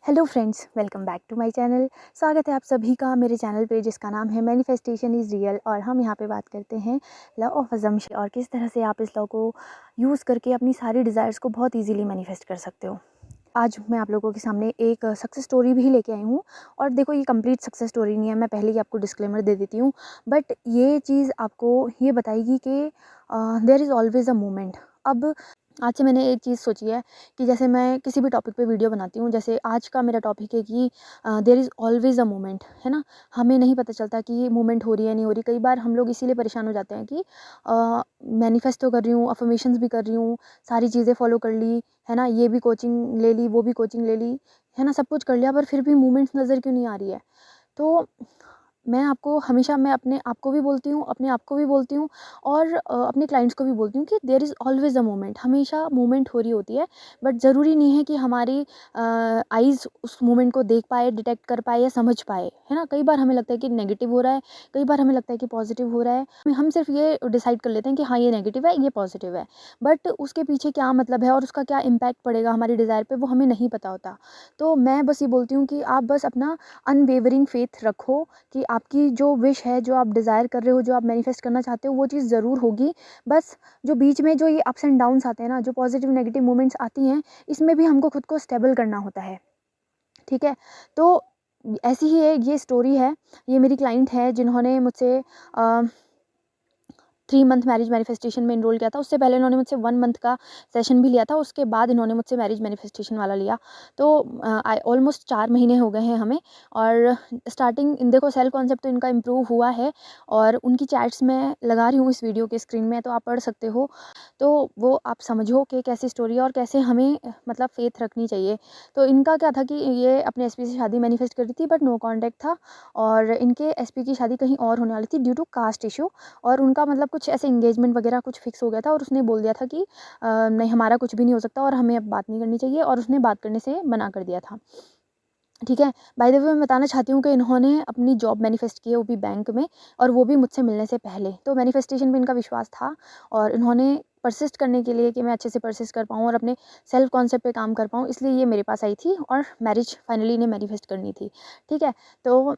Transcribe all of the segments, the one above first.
Hello friends, welcome back to my channel. स्वागत है आप सभी का मेरे चैनल पे जिसका नाम है मैनिफेस्टेशन इज़ रियल। और हम यहाँ पे बात करते हैं लॉ ऑफ अजम्पशन और किस तरह से आप इस लॉ को यूज़ करके अपनी सारी डिज़ायर्स को बहुत इजीली मैनिफेस्ट कर सकते हो। आज मैं आप लोगों के सामने एक सक्सेस स्टोरी भी लेके आई हूँ। और देखो, ये कंप्लीट सक्सेस स्टोरी नहीं है, मैं पहले ही आपको डिस्क्लेमर दे देती हूँ। बट ये चीज़ आपको ये बताएगी कि there is always a moment. अब आज से मैंने एक चीज़ सोची है कि जैसे मैं किसी भी टॉपिक पे वीडियो बनाती हूँ, जैसे आज का मेरा टॉपिक है कि there is always a moment, है ना। हमें नहीं पता चलता कि ये मोमेंट हो रही है नहीं हो रही। कई बार हम लोग इसीलिए परेशान हो जाते हैं कि मैनिफेस्ट तो कर रही हूँ, अफर्मेशंस भी कर रही हूँ, सारी चीज़ें फॉलो कर ली, है ना, ये भी कोचिंग ले ली, वो भी कोचिंग ले ली, है ना, सब कुछ कर लिया, पर फिर भी मूवमेंट्स नज़र क्यों नहीं आ रही है। तो मैं आपको हमेशा, मैं अपने आप को भी बोलती हूँ, अपने आप को भी बोलती हूँ और अपने क्लाइंट्स को भी बोलती हूँ कि there is always a moment. हमेशा मूवमेंट हो रही होती है, बट ज़रूरी नहीं है कि हमारी आइज़ उस मोमेंट को देख पाए, डिटेक्ट कर पाए या समझ पाए, है ना। कई बार हमें लगता है कि नेगेटिव हो रहा है, कई बार हमें लगता है कि पॉजिटिव हो रहा है। हम सिर्फ ये डिसाइड कर लेते हैं कि हाँ, ये नेगेटिव है, ये पॉजिटिव है, बट उसके पीछे क्या मतलब है और उसका क्या इम्पैक्ट पड़ेगा हमारी डिज़ायर पे, वो हमें नहीं पता होता। तो मैं बस ये बोलती हूँ कि आप बस अपना अनवेवरिंग फेथ रखो कि आपकी जो विश है, जो आप डिज़ायर कर रहे हो, जो आप मैनिफेस्ट करना चाहते हो, वो चीज़ ज़रूर होगी। बस जो बीच में जो ये अप्स एंड डाउन्स आते हैं ना, जो पॉजिटिव नेगेटिव मोमेंट्स आती हैं, इसमें भी हमको खुद को स्टेबल करना होता है, ठीक है। तो ऐसी ही ये स्टोरी है। ये मेरी क्लाइंट है जिन्होंने मुझसे 3 मंथ मैरिज मैनिफेस्टेशन में इनरोल किया था। उससे पहले इन्होंने मुझसे 1 मंथ का सेशन भी लिया था, उसके बाद इन्होंने मुझसे मैरिज मैनिफेस्टेशन वाला लिया। तो ऑलमोस्ट 4 महीने हो गए हैं हमें। और स्टार्टिंग देखो, सेल्फ कॉन्सेप्ट तो इनका इम्प्रूव हुआ है और उनकी चैट्स मैं लगा रही हूँ इस वीडियो के स्क्रीन में, तो आप पढ़ सकते हो। तो वो आप समझो कि कैसी स्टोरी है और कैसे हमें मतलब फेथ रखनी चाहिए। तो इनका क्या था कि ये अपने एसपी से शादी मैनिफेस्ट कर रही थी, बट नो कॉन्टैक्ट था और इनके एसपी की शादी कहीं और होने वाली थी ड्यू टू कास्ट इशू। और उनका मतलब कुछ ऐसे एंगेजमेंट वगैरह कुछ फिक्स हो गया था और उसने बोल दिया था कि नहीं, हमारा कुछ भी नहीं हो सकता और हमें अब बात नहीं करनी चाहिए, और उसने बात करने से मना कर दिया था, ठीक है। बाय द वे, मैं बताना चाहती हूँ कि इन्होंने अपनी जॉब मैनिफेस्ट की है, वो भी बैंक में, और वो भी मुझसे मिलने से पहले। तो मैनिफेस्टेशन में इनका विश्वास था और इन्होंने परसिस्ट करने के लिए कि मैं अच्छे से परसिस्ट कर पाऊँ और अपने सेल्फ कॉन्सेप्ट पे काम कर पाऊँ, इसलिए ये मेरे पास आई थी और मैरिज फाइनली इन्हें मैनिफेस्ट करनी थी, ठीक है। तो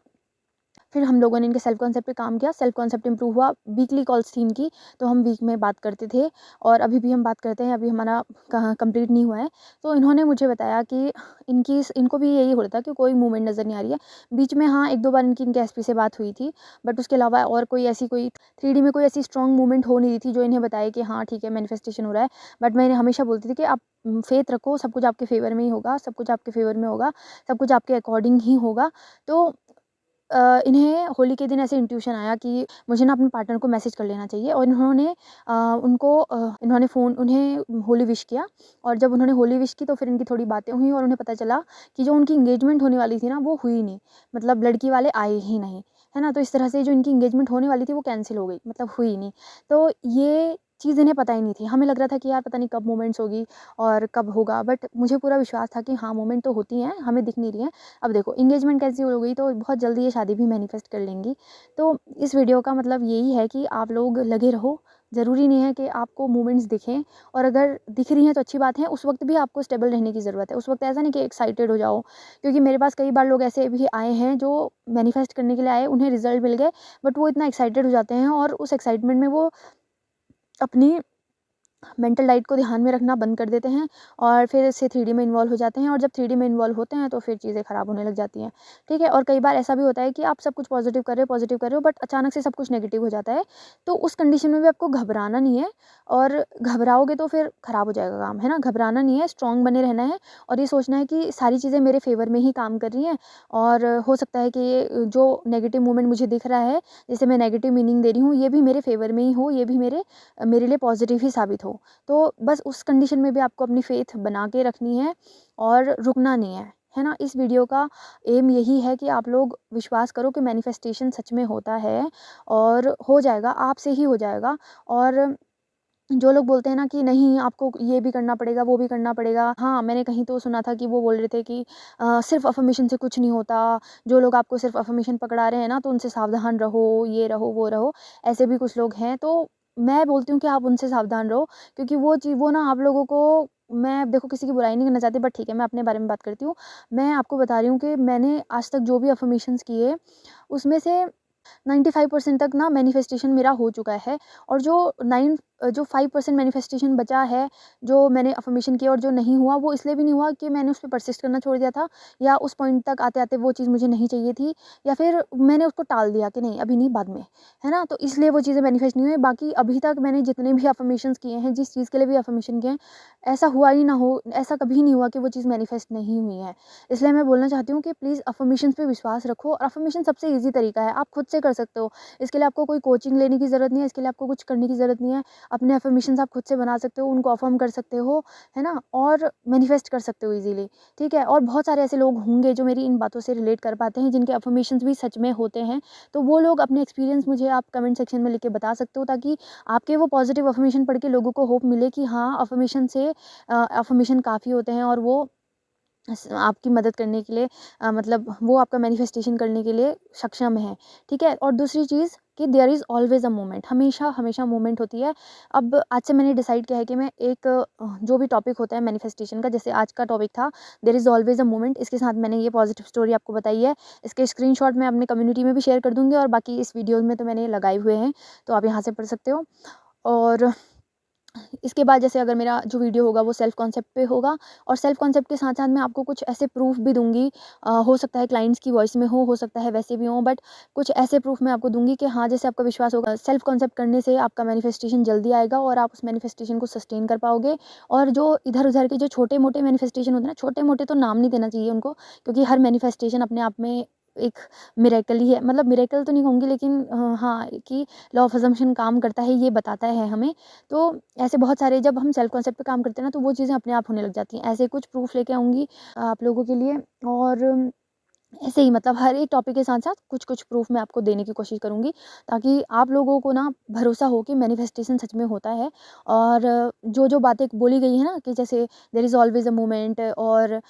फिर हम लोगों ने इनके सेल्फ कॉन्सेप्ट पे काम किया, सेल्फ कॉन्सेप्ट इंप्रूव हुआ। वीकली कॉल्स थी इनकी, तो हम वीक में बात करते थे और अभी भी हम बात करते हैं, अभी हमारा कंप्लीट नहीं हुआ है। तो इन्होंने मुझे बताया कि इनको भी यही हो रहा था कि कोई मूवमेंट नज़र नहीं आ रही है। बीच में हाँ, 1-2 बार इनके एसपी से बात हुई थी, बट उसके अलावा और कोई 3D में कोई ऐसी स्ट्रॉन्ग मूवमेंट हो नहीं रही थी जो इन्हें बताए कि हाँ ठीक है, मैनिफेस्टेशन हो रहा है। बट मैं इन्हें हमेशा बोलती थी कि आप फेथ रखो, सब कुछ आपके फेवर में ही होगा, सब कुछ आपके फेवर में होगा, सब कुछ आपके अकॉर्डिंग ही होगा। तो इन्हें होली के दिन ऐसे इंट्यूशन आया कि मुझे ना अपने पार्टनर को मैसेज कर लेना चाहिए, और इन्होंने फ़ोन उन्हें होली विश किया। और जब उन्होंने होली विश की तो फिर इनकी थोड़ी बातें हुई और उन्हें पता चला कि जो उनकी एंगेजमेंट होने वाली थी ना, वो हुई नहीं, मतलब लड़की वाले आए ही नहीं, है ना। तो इस तरह से जो इनकी एंगेजमेंट होने वाली थी वो कैंसिल हो गई, मतलब हुई नहीं। तो ये चीज़ इन्हें पता ही नहीं थी। हमें लग रहा था कि यार पता नहीं कब मोमेंट्स होगी और कब होगा, बट मुझे पूरा विश्वास था कि हाँ, मोमेंट तो होती हैं, हमें दिख नहीं रही हैं। अब देखो, एंगेजमेंट कैंसिल हो गई तो बहुत जल्दी ये शादी भी मैनिफेस्ट कर लेंगी। तो इस वीडियो का मतलब यही है कि आप लोग लगे रहो। ज़रूरी नहीं है कि आपको मूवमेंट्स दिखें, और अगर दिख रही हैं तो अच्छी बात है। उस वक्त भी आपको स्टेबल रहने की ज़रूरत है। उस वक्त ऐसा नहीं कि एक्साइटेड हो जाओ, क्योंकि मेरे पास कई बार लोग ऐसे भी आए हैं जो मैनिफेस्ट करने के लिए आए, उन्हें रिजल्ट मिल गए, बट वो इतना एक्साइटेड हो जाते हैं और उस एक्साइटमेंट में वो अपनी मेंटल डाइट को ध्यान में रखना बंद कर देते हैं और फिर इससे 3D में इन्वॉल्व हो जाते हैं। और जब 3D में इन्वॉल्व होते हैं तो फिर चीज़ें ख़राब होने लग जाती हैं, ठीक है। और कई बार ऐसा भी होता है कि आप सब कुछ पॉजिटिव कर रहे हो, बट अचानक से सब कुछ नेगेटिव हो जाता है। तो उस कंडीशन में भी आपको घबराना नहीं है, और घबराओगे तो फिर ख़राब हो जाएगा काम, है ना। घबराना नहीं है, स्ट्रॉन्ग बने रहना है और ये सोचना है कि सारी चीज़ें मेरे फेवर में ही काम कर रही हैं। और हो सकता है कि ये जो नेगेटिव मोमेंट मुझे दिख रहा है, जिसे मैं नेगेटिव मीनिंग दे रही हूँ, ये भी मेरे फेवर में ही हो, ये भी मेरे लिए पॉजिटिव ही साबित हो। तो बस उस कंडीशन में भी आपको अपनी फेथ बना के रखनी है और रुकना नहीं है ना। इस वीडियो का एम यही है कि आप लोग विश्वास करो कि मैनिफेस्टेशन सच में होता है और हो जाएगा, आपसे ही हो जाएगा। और जो लोग बोलते हैं ना कि नहीं, आपको ये भी करना पड़ेगा, वो भी करना पड़ेगा, हाँ, मैंने कहीं तो सुना था कि वो बोल रहे थे कि सिर्फ अफर्मेशन से कुछ नहीं होता। जो लोग आपको सिर्फ अफर्मेशन पकड़ा रहे हैं ना, तो उनसे सावधान रहो, ये रहो, वो रहो। ऐसे भी कुछ लोग हैं, तो मैं बोलती हूँ कि आप उनसे सावधान रहो, क्योंकि वो ना आप लोगों को मैं देखो किसी की बुराई नहीं करना चाहती, बट ठीक है, मैं अपने बारे में बात करती हूँ। मैं आपको बता रही हूँ कि मैंने आज तक जो भी अफ़र्मेशंस किए, उसमें से 95% तक ना मैनिफेस्टेशन मेरा हो चुका है। और जो 5% मैनिफेस्टेशन बचा है, जो मैंने अफ़र्मेशन किया और जो नहीं हुआ, वो इसलिए भी नहीं हुआ कि मैंने उस पे परसिस्ट करना छोड़ दिया था, या उस पॉइंट तक आते-आते वो चीज़ मुझे नहीं चाहिए थी, या फिर मैंने उसको टाल दिया कि नहीं अभी नहीं, बाद में, है ना? तो इसलिए वो चीज़ें मैनिफेस्ट नहीं हुई। बाकी अभी तक मैंने जितने भी अफ़र्मेशंस किए हैं, जिस चीज़ के लिए भी अफ़र्मेशन किए हैं, ऐसा हुआ ही ना हो, ऐसा कभी नहीं हुआ कि वो चीज़ मैनिफेस्ट नहीं हुई है। इसलिए मैं बोलना चाहती हूँ कि प्लीज़ अफ़र्मेशंस पे विश्वास रखो, और अफ़र्मेशन सबसे ईज़ी तरीका है, आप खुद से कर सकते हो। इसके लिए आपको कोई कोचिंग लेने की ज़रूरत नहीं है, इसके लिए आपको कुछ करने की ज़रूरत नहीं है। अपने अफ़र्मेशंस आप खुद से बना सकते हो, उनको अफ़र्म कर सकते हो, है ना? और मैनिफेस्ट कर सकते हो ईज़िली, ठीक है? और बहुत सारे ऐसे लोग होंगे जो मेरी इन बातों से रिलेट कर पाते हैं, जिनके अफ़र्मेशंस भी सच में होते हैं। तो वो लोग अपने एक्सपीरियंस मुझे आप कमेंट सेक्शन में लिख के बता सकते हो, ताकि आपके वो पॉज़िटिव अफ़र्मेशन पढ़ के लोगों को होप मिले कि हाँ, अफ़र्मेशन काफ़ी होते हैं, और वो आपकी मदद करने के लिए, मतलब वो आपका मैनिफेस्टेशन करने के लिए सक्षम है, ठीक है? और दूसरी चीज़ कि there is always a moment, हमेशा मोमेंट होती है। अब आज से मैंने डिसाइड किया है कि मैं जो भी टॉपिक होता है मैनिफेस्टेशन का, जैसे आज का टॉपिक था there is always a moment, इसके साथ मैंने ये पॉजिटिव स्टोरी आपको बताई है। इसके स्क्रीनशॉट मैं अपने कम्युनिटी में भी शेयर कर दूँगी, और बाकी इस वीडियो में तो मैंने लगाए हुए हैं, तो आप यहाँ से पढ़ सकते हो। और इसके बाद जैसे अगर मेरा जो वीडियो होगा वो सेल्फ कॉन्सेप्ट पे होगा, और सेल्फ कॉन्सेप्ट के साथ-साथ मैं आपको कुछ ऐसे प्रूफ भी दूँगी, हो सकता है क्लाइंट्स की वॉइस में हो सकता है वैसे भी हो, बट कुछ ऐसे प्रूफ मैं आपको दूँगी कि हाँ, जैसे आपका विश्वास होगा सेल्फ कॉन्सेप्ट करने से आपका मैनिफेस्टेशन जल्दी आएगा, और आप उस मैनिफेस्टेशन को सस्टेन कर पाओगे। और जो इधर-उधर के जो छोटे-मोटे मैनिफेस्टेशन होते हैं ना, छोटे-मोटे तो नाम नहीं देना चाहिए उनको, क्योंकि हर मैनिफेस्टेशन अपने आप में एक मिरेकल ही है। मतलब मिरेकल तो नहीं कहूँगी, लेकिन हाँ, कि लॉ ऑफ असम्पशन काम करता है, ये बताता है हमें। तो ऐसे बहुत सारे, जब हम सेल्फ कॉन्सेप्ट पे काम करते हैं ना, तो वो चीज़ें अपने आप होने लग जाती हैं। ऐसे कुछ प्रूफ लेके आऊँगी आप लोगों के लिए, और ऐसे ही मतलब हर एक टॉपिक के साथ-साथ कुछ-कुछ प्रूफ मैं आपको देने की कोशिश करूँगी, ताकि आप लोगों को ना भरोसा हो कि मैनिफेस्टेशन सच में होता है। और जो-जो बातें बोली गई हैं ना, कि जैसे there is always a moment, और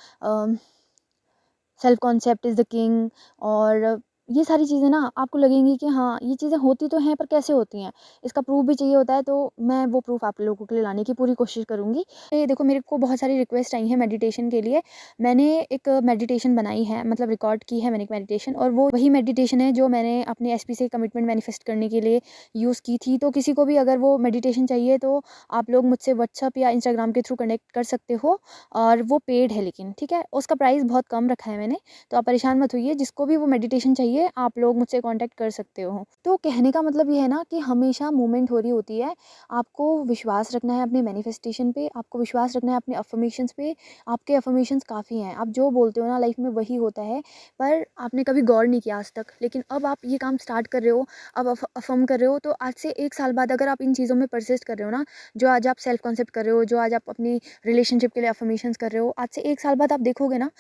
self concept is the king, और ये सारी चीज़ें ना आपको लगेंगी कि हाँ, ये चीज़ें होती तो हैं, पर कैसे होती हैं? इसका प्रूफ़ भी चाहिए होता है, तो मैं वो प्रूफ़ आप लोगों के लिए लाने की पूरी कोशिश करूँगी। ये देखो, मेरे को बहुत सारी रिक्वेस्ट आई हैं मेडिटेशन के लिए। मैंने एक मेडिटेशन बनाई है, मतलब रिकॉर्ड की है मैंने एक मेडिटेशन, और वो वही मेडिटेशन है जो मैंने अपने एसपी से कमिटमेंट मैनिफेस्ट करने के लिए यूज़ की थी। तो किसी को भी अगर वो मेडिटेशन चाहिए, तो आप लोग मुझसे व्हाट्सएप या इंस्टाग्राम के थ्रू कनेक्ट कर सकते हो, और वो पेड है लेकिन, ठीक है? उसका प्राइस बहुत कम रखा है मैंने, तो आप परेशान मत होइए। जिसको भी वो मेडिटेशन चाहिए, आप लोग मुझसे कांटेक्ट कर सकते हो। तो कहने का मतलब ये है ना कि हमेशा मूवमेंट हो रही होती है। आपको विश्वास रखना है अपने मैनिफेस्टेशन पे, आपको विश्वास रखना है अपने अफ़र्मेशंस पे। आपके अफ़र्मेशंस काफ़ी हैं, आप जो बोलते हो ना लाइफ में वही होता है, पर आपने कभी गौर नहीं किया आज तक। लेकिन अब आप ये काम स्टार्ट कर रहे हो, अब अफ़र्म कर रहे हो, तो आज से 1 साल बाद अगर आप इन चीज़ों में परसिस्ट कर रहे हो ना, जो आज आप सेल्फ कॉन्सेप्ट कर रहे हो, जो आज आप अपनी रिलेशनशिप के लिए अफ़र्मेशंस कर रहे हो, आज से 1 साल बाद आप देखोगे ना,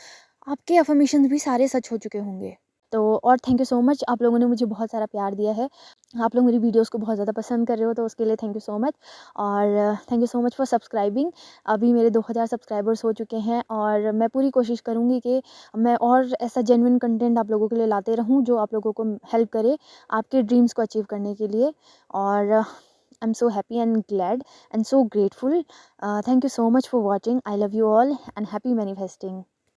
आपके अफ़र्मेशंस भी सारे सच हो चुके होंगे। तो और थैंक यू सो मच, आप लोगों ने मुझे बहुत सारा प्यार दिया है। आप लोग मेरी वीडियोज़ को बहुत ज़्यादा पसंद कर रहे हो, तो उसके लिए थैंक यू सो मच। और thank you so much for subscribing. अभी मेरे 2000 सब्सक्राइबर्स हो चुके हैं, और मैं पूरी कोशिश करूँगी कि मैं और ऐसा जेन्युइन कंटेंट आप लोगों के लिए लाते रहूँ, जो आप लोगों को हेल्प करे आपके ड्रीम्स को अचीव करने के लिए। और I am so happy and glad and so grateful. Thank you so much for watching. I love you all and happy manifesting.